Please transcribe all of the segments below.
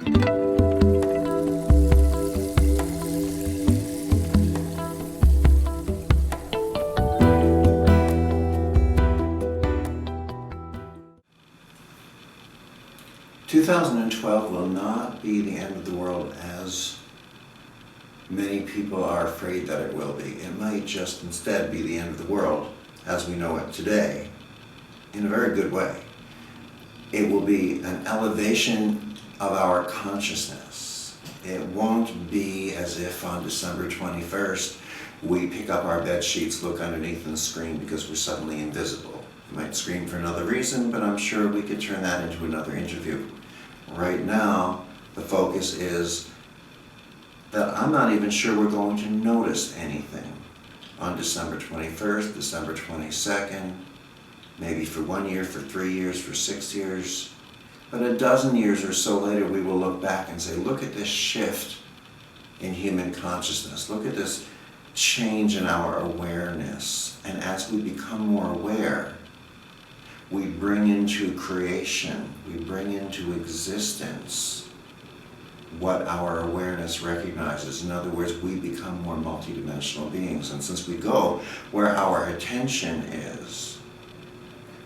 ...2012 will not be the end of the world as many people are afraid that it will be. It might just instead be the end of the world as we know it today, in a very good way. It will be an elevation of our consciousness. It won't be as if on December 21st we pick up our bed sheets, look underneath and scream because we're suddenly invisible. We might scream for another reason, but I'm sure we could turn that into another interview. Right now, the focus is that I'm not even sure we're going to notice anything on December 21st, December 22nd, maybe for 1 year, for 3 years, for 6 years. But a dozen years or so later, we will look back and say, look at this shift in human consciousness. Look at this change in our awareness. And as we become more aware, we bring into creation, we bring into existence what our awareness recognizes. In other words, we become more multidimensional beings. And since we go where our attention is,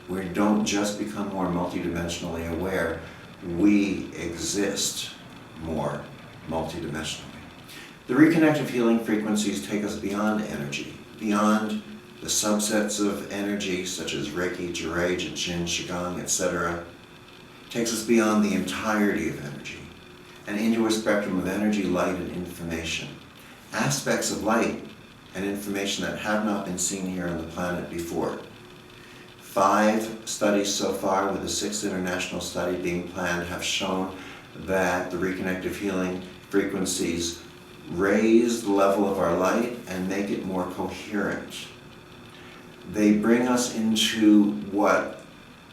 we don't just become more multidimensionally aware, we exist more multidimensionally. The reconnective healing frequencies take us beyond energy, beyond the subsets of energy such as Reiki, Jurei, Jin, Qigong, etc. Takes us beyond the entirety of energy and into a spectrum of energy, light, and information. Aspects of light and information that have not been seen here on the planet before. 5 studies so far, with the 6th international study being planned, have shown that the reconnective healing frequencies raise the level of our light and make it more coherent. They bring us into what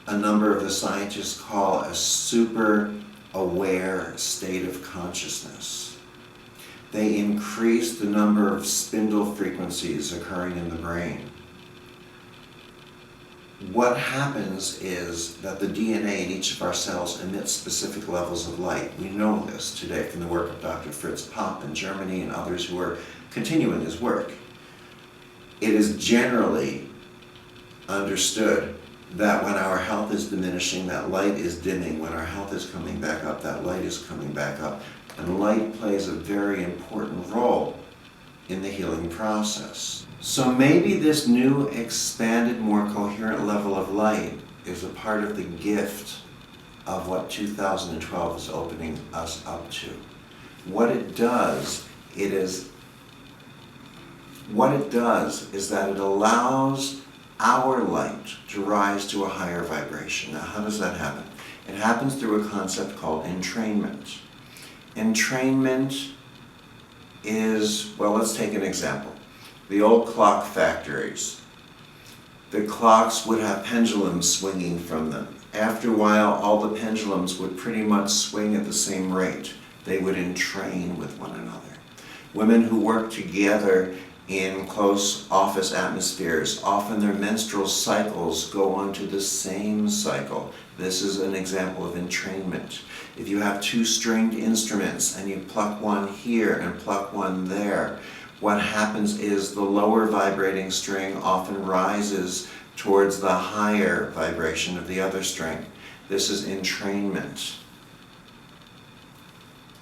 a number of the scientists call a super aware state of consciousness. They increase the number of spindle frequencies occurring in the brain. What happens is that the DNA in each of our cells emits specific levels of light. We know this today from the work of Dr. Fritz Popp in Germany and others who are continuing his work. It is generally understood that when our health is diminishing, that light is dimming. When our health is coming back up, that light is coming back up. And light plays a very important role in the healing process. So maybe this new, expanded, more coherent level of light is a part of the gift of what 2012 is opening us up to. What it does is that it allows our light to rise to a higher vibration. Now, how does that happen? It happens through a concept called entrainment. Entrainment is, well, let's take an example. The old clock factories. The clocks would have pendulums swinging from them. After a while, all the pendulums would pretty much swing at the same rate. They would entrain with one another. Women who work together in close office atmospheres, often their menstrual cycles go onto the same cycle. This is an example of entrainment. If you have 2 stringed instruments and you pluck one here and pluck one there, what happens is the lower vibrating string often rises towards the higher vibration of the other string. This is entrainment.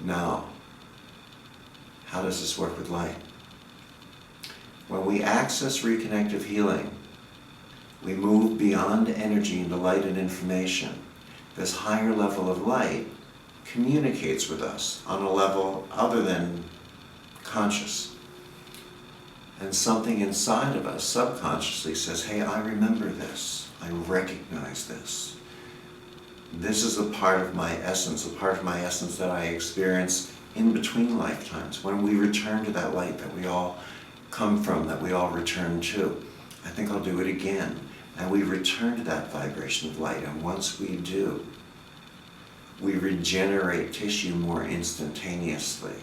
Now, how does this work with light? When we access reconnective healing, we move beyond energy into light and information. This higher level of light communicates with us on a level other than conscious. And something inside of us subconsciously says, hey, I remember this. I recognize this. This is a part of my essence that I experience in between lifetimes, when we return to that light that we all come from, that we all return to. I think I'll do it again. And we return to that vibration of light. And once we do, we regenerate tissue more instantaneously.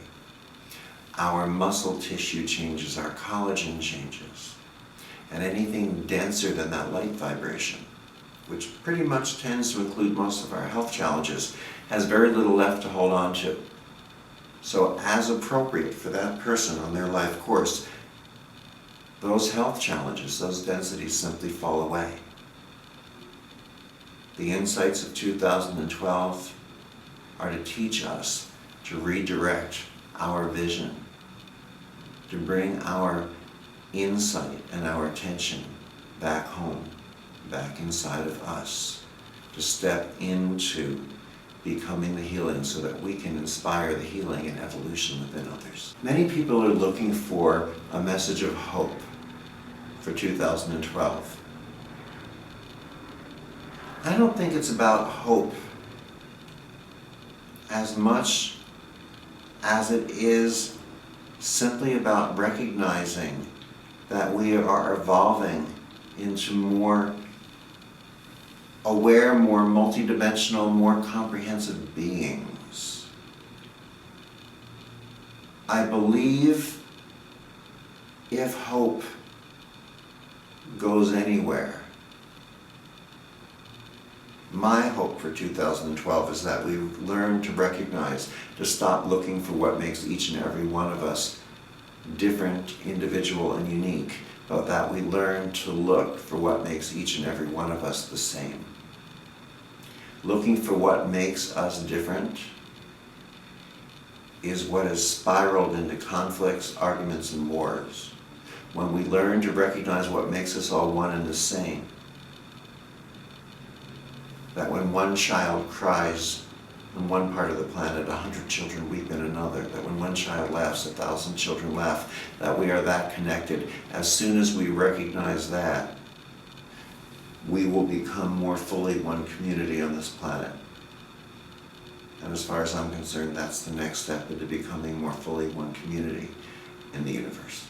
Our muscle tissue changes, our collagen changes. And anything denser than that light vibration which pretty much tends to include most of our health challenges, has very little left to hold on to. So as appropriate for that person on their life course, those health challenges, those densities simply fall away. The insights of 2012 are to teach us to redirect our vision, to bring our insight and our attention back home, back inside of us, to step into becoming the healing so that we can inspire the healing and evolution within others. Many people are looking for a message of hope for 2012. I don't think it's about hope as much as it is simply about recognizing that we are evolving into more aware, more multidimensional, more comprehensive beings. I believe if hope goes anywhere, my hope for 2012 is that we learn to recognize, to stop looking for what makes each and every one of us different, individual, and unique, but that we learn to look for what makes each and every one of us the same. Looking for what makes us different is what has spiraled into conflicts, arguments, and wars. When we learn to recognize what makes us all one and the same, that when one child cries in one part of the planet, 100 children weep in another, that when one child laughs, 1,000 children laugh, that we are that connected. As soon as we recognize that, we will become more fully one community on this planet. And as far as I'm concerned, that's the next step into becoming more fully one community in the universe.